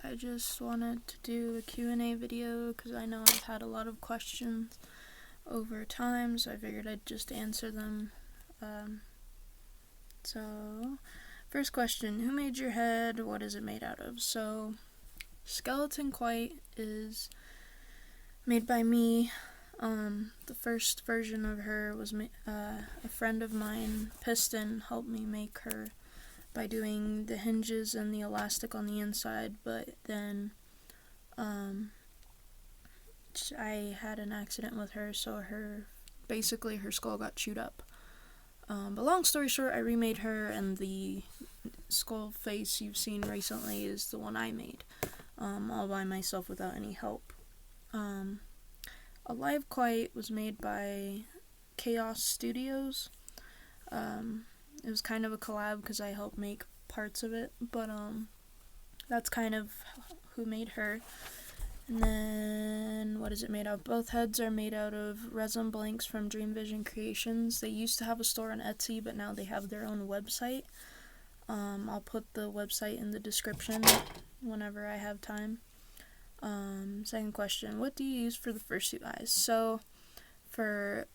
I just wanted to do a Q&A video because I know I've had a lot of questions over time, so I figured I'd just answer them. So, first question, who made your head? What is it made out of? So, skeleton quite is made by me. The first version of her was a friend of mine, Piston, helped me make her by doing the hinges and the elastic on the inside, but then I had an accident with her, so her skull got chewed up. But long story short, I remade her, and the skull face you've seen recently is the one I made, all by myself without any help. Alive Quite was made by Chaos Studios. It was kind of a collab because I helped make parts of it, but that's kind of who made her. And then, what is it made of? Both heads are made out of resin blanks from Dream Vision Creations. They used to have a store on Etsy, but now they have their own website. I'll put the website in the description whenever I have time. Second question, what do you use for the fursuit eyes? So, for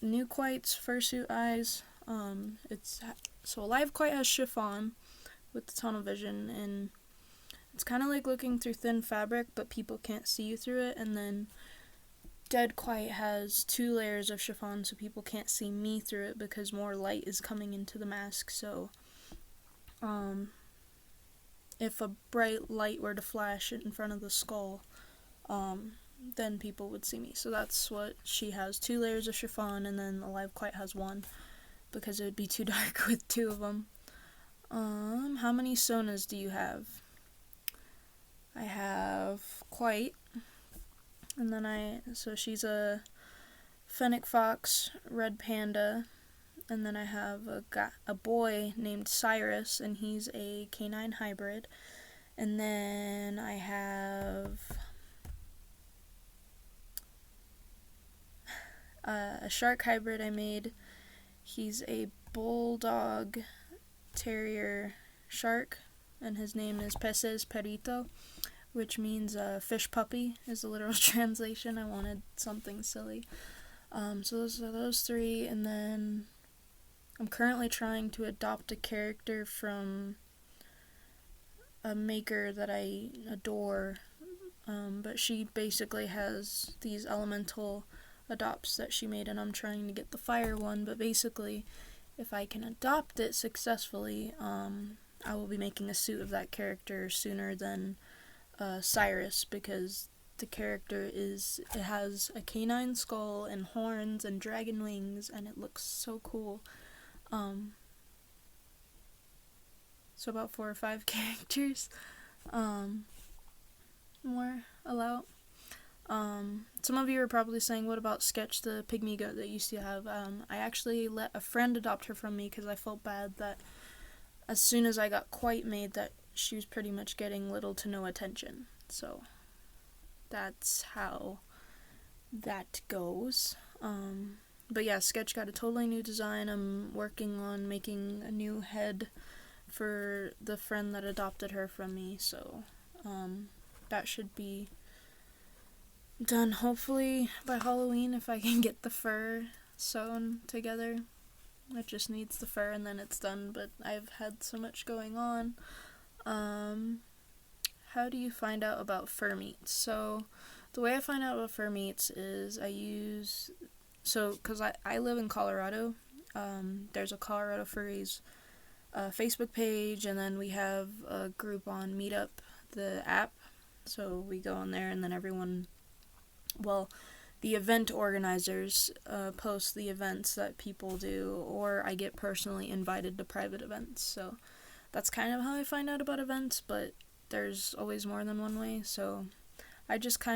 new Quites fursuit eyes, Alive Quite has chiffon with the tunnel vision, and it's kind of like looking through thin fabric, but people can't see you through it. And then Dead Quite has 2 layers of chiffon, so people can't see me through it because more light is coming into the mask. So, if a bright light were to flash in front of the skull, then people would see me. So that's what she has, 2 layers of chiffon, and then Alive Quite has 1, because it would be too dark with 2 of them. How many sonas do you have? I have Quite, and then so she's a fennec fox, red panda, and then I have a boy named Cirus, and he's a canine hybrid. And then I have a shark hybrid I made. He's a bulldog terrier shark, and his name is Peces Perito, which means fish puppy is the literal translation. I wanted something silly. So those are those 3, and then I'm currently trying to adopt a character from a maker that I adore, but she basically has these elemental adopts that she made, and I'm trying to get the fire one. But basically, if I can adopt it successfully, I will be making a suit of that character sooner than Cirus, because the character has a canine skull and horns and dragon wings, and it looks so cool. So about 4 or 5 characters more allowed. Some of you are probably saying, what about Sketch, the pygmy goat that used to have? I actually let a friend adopt her from me because I felt bad that as soon as I got Quite made, that she was pretty much getting little to no attention. So that's how that goes. But yeah, Sketch got a totally new design. I'm working on making a new head for the friend that adopted her from me, so that should be done hopefully by Halloween if I can get the fur sewn together. It just needs the fur and then it's done, but I've had so much going on. How do you find out about fur meats? So the way I find out about fur meats is because I live in Colorado, there's a Colorado Furries Facebook page, and then we have a group on Meetup, the app, so we go on there, and then the event organizers post the events that people do, or I get personally invited to private events, so that's kind of how I find out about events, but there's always more than one way, so I just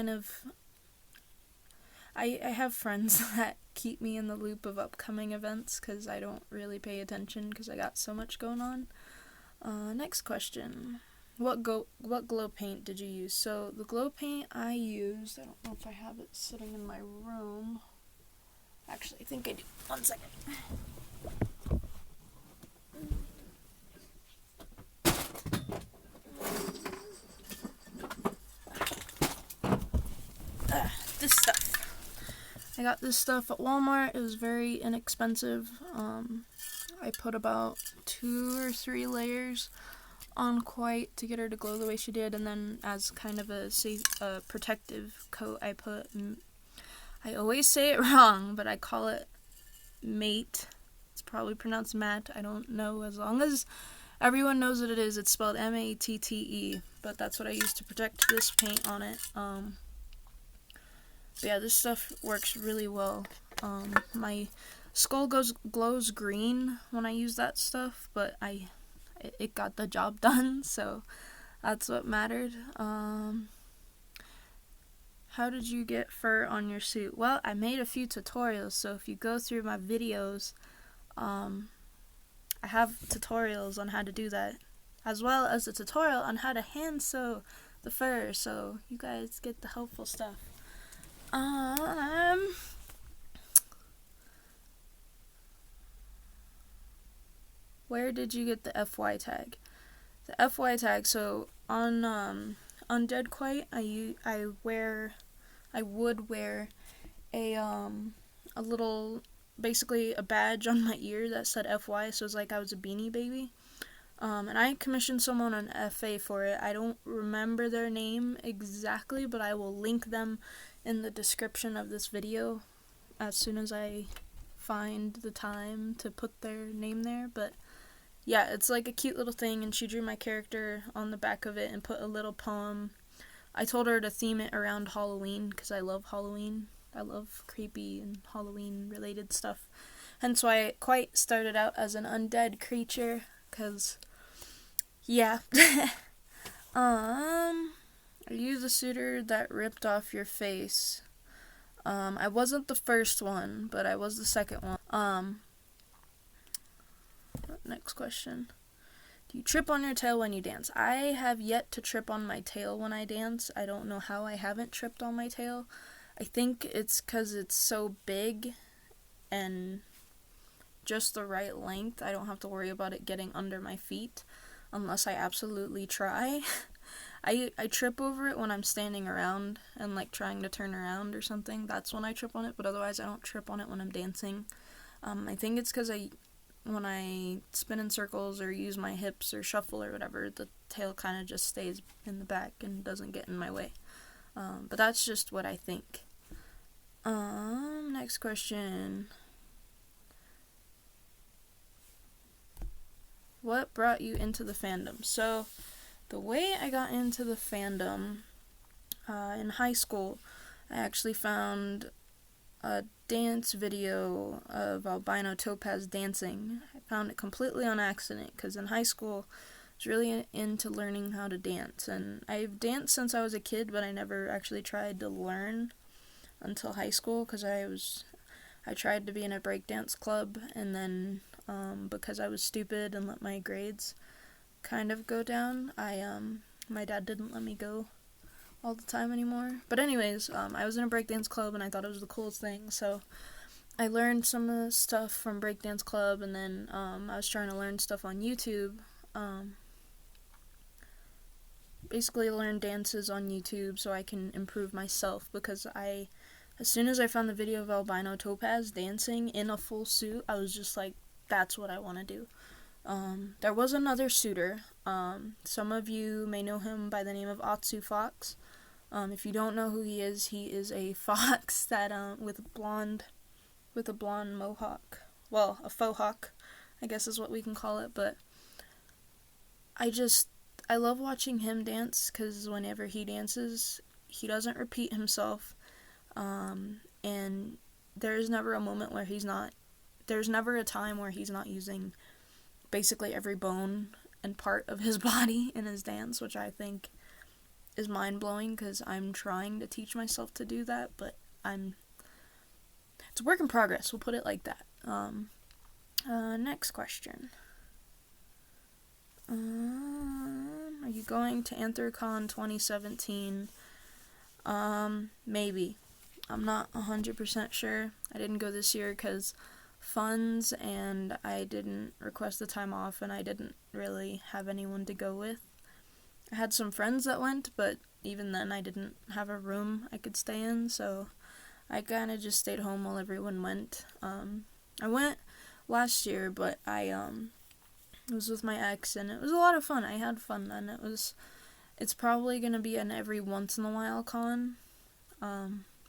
I have friends that keep me in the loop of upcoming events because I don't really pay attention because I got so much going on. Next question. What glow paint did you use? So the glow paint I used, I don't know if I have it sitting in my room. Actually, I think I do. 1 second. I got this stuff at Walmart. It was very inexpensive. I put about 2 or 3 layers on Quite to get her to glow the way she did, and then as kind of a protective coat, I put, I always say it wrong, but I call it mate. It's probably pronounced matte. I don't know. As long as everyone knows what it is, it's spelled M-A-T-T-E, but that's what I use to protect this paint on it. But yeah, this stuff works really well. My skull glows green when I use that stuff, but it got the job done, so that's what mattered. How did you get fur on your suit? Well, I made a few tutorials, so if you go through my videos, I have tutorials on how to do that, as well as a tutorial on how to hand sew the fur, so you guys get the helpful stuff. Where did you get the FY tag? The FY tag, so on Dead Quite, I would wear a little, basically a badge on my ear that said FY, so it was like I was a Beanie Baby. And I commissioned someone an FA for it. I don't remember their name exactly, but I will link them in the description of this video as soon as I find the time to put their name there. But yeah, it's like a cute little thing, and she drew my character on the back of it and put a little poem. I told her to theme it around Halloween, because I love Halloween. I love creepy and Halloween related stuff. Hence why it Quite started out as an undead creature, because yeah. Are you the suitor that ripped off your face? I wasn't the first one, but I was the second one. Next question. Do you trip on your tail when you dance? I have yet to trip on my tail when I dance. I don't know how I haven't tripped on my tail. I think it's because it's so big and just the right length. I don't have to worry about it getting under my feet unless I absolutely try. I trip over it when I'm standing around and like trying to turn around or something. That's when I trip on it, but otherwise I don't trip on it when I'm dancing. I think it's because when I spin in circles or use my hips or shuffle or whatever, the tail kind of just stays in the back and doesn't get in my way. But that's just what I think. Next question. What brought you into the fandom? So, the way I got into the fandom, in high school, I actually found a dance video of albino topaz dancing. I found it completely on accident, because in high school, I was really into learning how to dance, and I've danced since I was a kid, but I never actually tried to learn until high school, because I tried to be in a breakdance club, and then because I was stupid and let my grades kind of go down, my dad didn't let me go all the time anymore. But anyways, I was in a breakdance club and I thought it was the coolest thing, so I learned some of the stuff from breakdance club, and then I was trying to learn stuff on YouTube. Basically learn dances on YouTube so I can improve myself, because as soon as I found the video of albino topaz dancing in a full suit, I was just like, that's what I want to do. There was another suitor. Some of you may know him by the name of Atsu Fox. If you don't know who he is a fox that with a blonde mohawk. Well, a faux hawk, I guess is what we can call it. But I love watching him dance, because whenever he dances, he doesn't repeat himself, and there's never a moment where there's never a time where he's not using basically every bone and part of his body in his dance, which I think is mind-blowing, because I'm trying to teach myself to do that, but it's a work in progress, we'll put it like that. Next question. Are you going to Anthrocon 2017? Maybe. I'm not 100% sure. I didn't go this year because funds, and I didn't request the time off, and I didn't really have anyone to go with. I had some friends that went, but even then I didn't have a room I could stay in, so I kind of just stayed home while everyone went. I went last year, but I was with my ex, and it was a lot of fun. I had fun then. It's probably going to be an every once in a while con.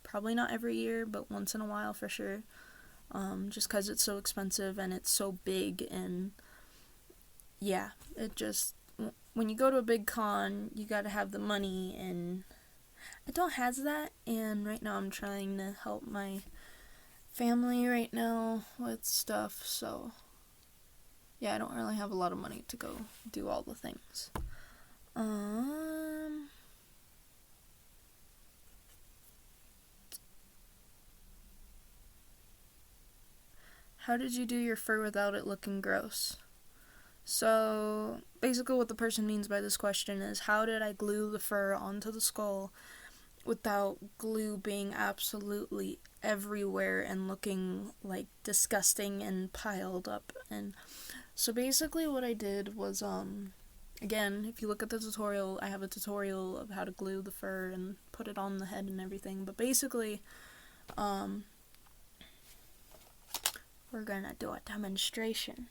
Probably not every year, but once in a while for sure. Just because it's so expensive and it's so big, and yeah, it just, when you go to a big con, you gotta have the money, and I don't have that, and right now I'm trying to help my family right now with stuff, so yeah, I don't really have a lot of money to go do all the things. How did you do your fur without it looking gross? So, basically what the person means by this question is, how did I glue the fur onto the skull without glue being absolutely everywhere and looking, like, disgusting and piled up? And so basically what I did was, again, if you look at the tutorial, I have a tutorial of how to glue the fur and put it on the head and everything, but basically, we're gonna do a demonstration.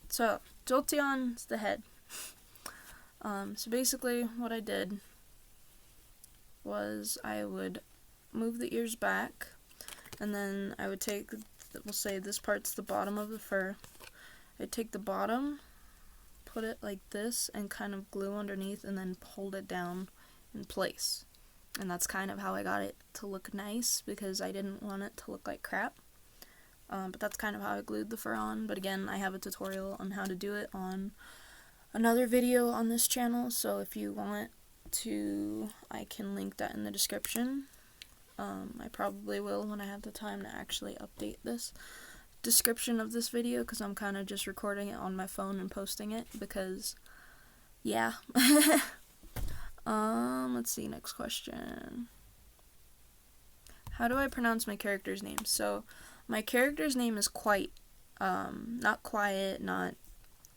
So, Jolteon's the head. So basically what I did was I would move the ears back, and then I would take, we'll say this part's the bottom of the fur. I'd take the bottom, put it like this, and kind of glue underneath, and then hold it down in place. And that's kind of how I got it to look nice, because I didn't want it to look like crap. But that's kind of how I glued the fur on. But again, I have a tutorial on how to do it on another video on this channel, so if you want to, I can link that in the description. I probably will when I have the time to actually update this description of this video, because I'm kind of just recording it on my phone and posting it, because, yeah. Let's see, next question. How do I pronounce my character's name? So, my character's name is Quite. Not Quiet, not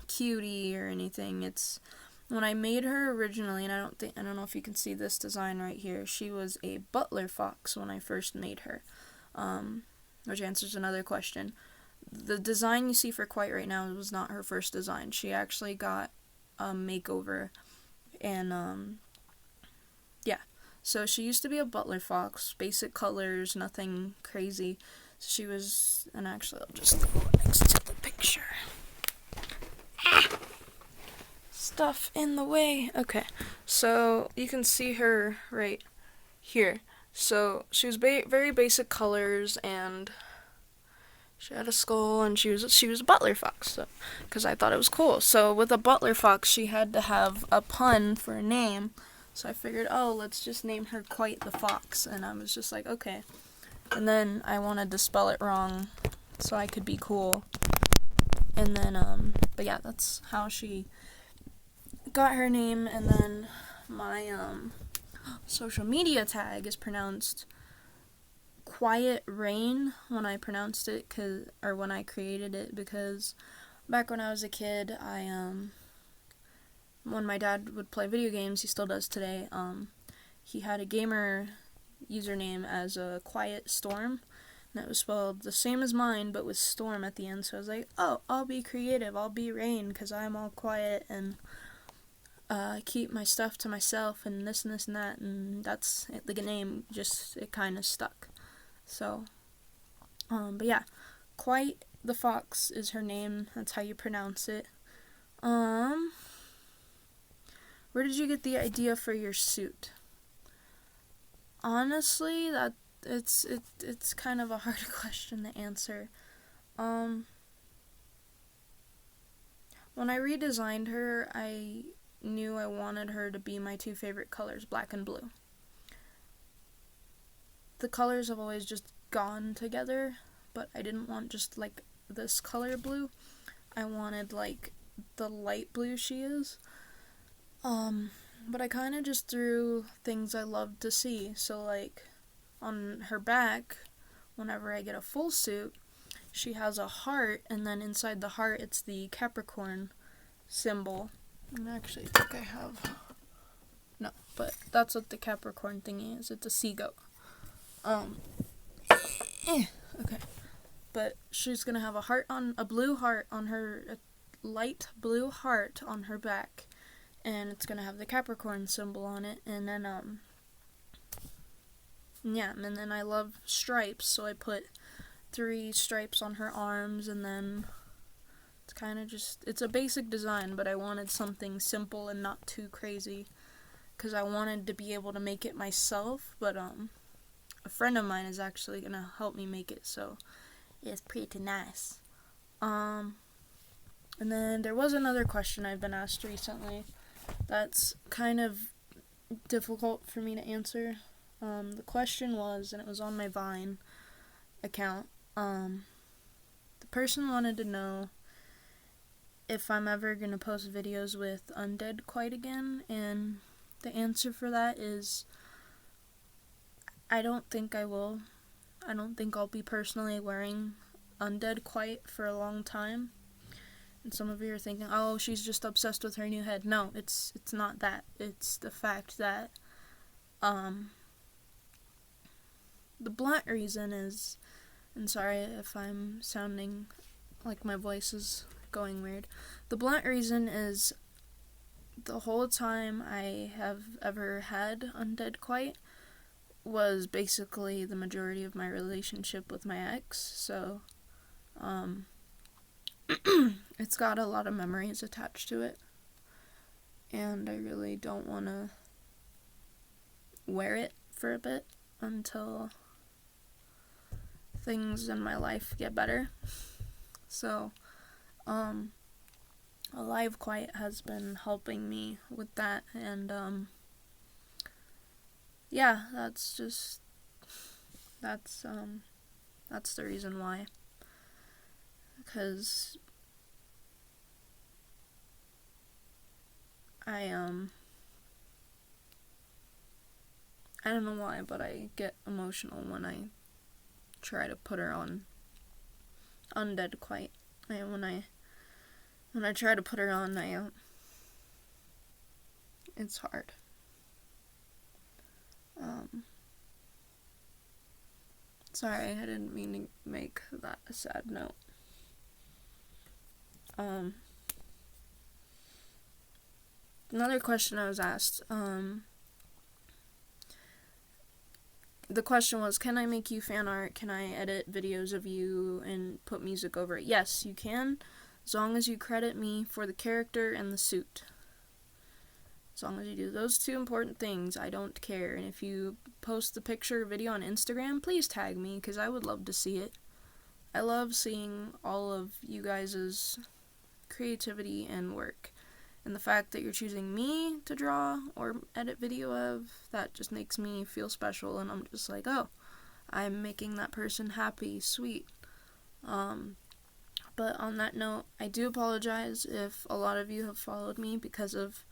Cutie or anything. It's, when I made her originally, and I don't know if you can see this design right here, she was a butler fox when I first made her, which answers another question. The design you see for Quite right now was not her first design. She actually got a makeover, and yeah. So she used to be a butler fox, basic colors, nothing crazy. So she was, and actually I'll just go next to the picture. Stuff in the way. Okay, so you can see her right here. So she was very basic colors, and she had a skull, and she was a butler fox. So, because I thought it was cool. So with a butler fox, she had to have a pun for a name. So I figured, oh, let's just name her Quite the Fox, and I was just like, okay. And then I wanted to spell it wrong so I could be cool. And then, but yeah, that's how she got her name. And then my, social media tag is pronounced Quiet Rain when I pronounced it, or when I created it, because back when I was a kid, when my dad would play video games, he still does today, he had a gamer username as a Quiet Storm, and it was spelled the same as mine, but with storm at the end, so I was like, oh, I'll be creative, I'll be Rain, because I'm all quiet, and keep my stuff to myself, and this and that, and that's it, like a name, just, it kind of stuck. So, but yeah, Quite the Fox is her name, that's how you pronounce it. Where did you get the idea for your suit? Honestly, it's kind of a hard question to answer. When I redesigned her, I knew I wanted her to be my two favorite colors, black and blue. The colors have always just gone together, but I didn't want just like this color blue. I wanted like the light blue she is. But I kind of just threw things I loved to see. So like on her back, whenever I get a full suit, she has a heart, and then inside the heart it's the Capricorn symbol. And actually I think I have, no, but that's what the Capricorn thingy is. It's a sea goat. Okay. But she's gonna have a blue heart on her, a light blue heart on her back, and it's gonna have the Capricorn symbol on it, and then and then I love stripes, so I put 3 stripes on her arms, and then it's kind of just, it's a basic design, but I wanted something simple and not too crazy, because I wanted to be able to make it myself, but a friend of mine is actually gonna help me make it, so it's pretty nice. And then there was another question I've been asked recently that's kind of difficult for me to answer. The question was, and it was on my Vine account, the person wanted to know if I'm ever going to post videos with undead quite again, and the answer for that is I don't think I will. I don't think I'll be personally wearing undead quite for a long time. And some of you are thinking, oh, she's just obsessed with her new head. No, it's not that. It's the fact that the blunt reason is, and sorry if I'm sounding like my voice is going weird. The blunt reason is the whole time I have ever had undead quite was basically the majority of my relationship with my ex, so it's got a lot of memories attached to it, and I really don't want to wear it for a bit until things in my life get better. So Alive Quiet has been helping me with that, and yeah, that's the reason why. Because I don't know why, but I get emotional when I try to put her on undead quite. When I try to put her on, it's hard. Sorry, I didn't mean to make that a sad note. Another question I was asked, the question was, can I make you fan art? Can I edit videos of you and put music over it? Yes, you can, as long as you credit me for the character and the suit. As long as you do those 2 important things, I don't care. And if you post the picture or video on Instagram, please tag me, because I would love to see it. I love seeing all of you guys' creativity and work. And the fact that you're choosing me to draw or edit video of, that just makes me feel special, and I'm just like, oh, I'm making that person happy, sweet. But on that note, I do apologize if a lot of you have followed me because of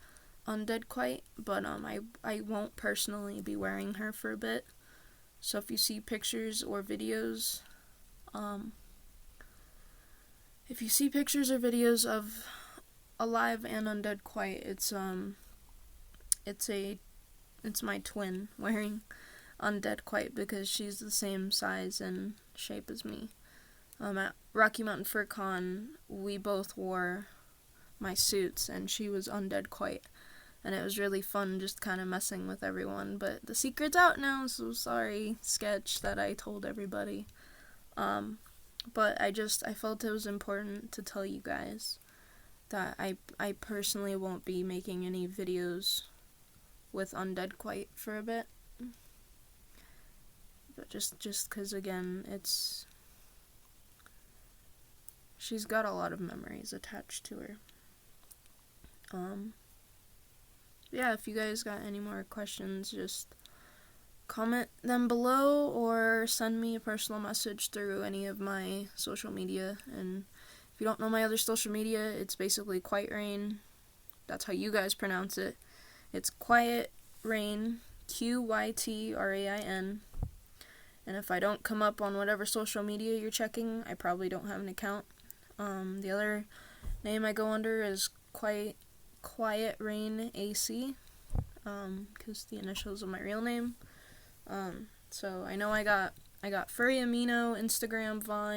undead quite, but I won't personally be wearing her for a bit. So if you see pictures or videos, of Alive and undead quite, it's my twin wearing undead quite, because she's the same size and shape as me. At Rocky Mountain Fur Con, we both wore my suits, and she was undead quite. And it was really fun just kind of messing with everyone. But the secret's out now, so sorry, sketch, that I told everybody. But I felt it was important to tell you guys that I personally won't be making any videos with undead quite for a bit. But just because, again, she's got a lot of memories attached to her. Yeah, if you guys got any more questions, just comment them below or send me a personal message through any of my social media. And if you don't know my other social media, it's basically Quiet Rain. That's how you guys pronounce it. It's Quiet Rain, QYTRAIN. And if I don't come up on whatever social media you're checking, I probably don't have an account. The other name I go under is Quiet Rain AC, because the initials of my real name. So I know I I got Furry Amino, Instagram, Vine.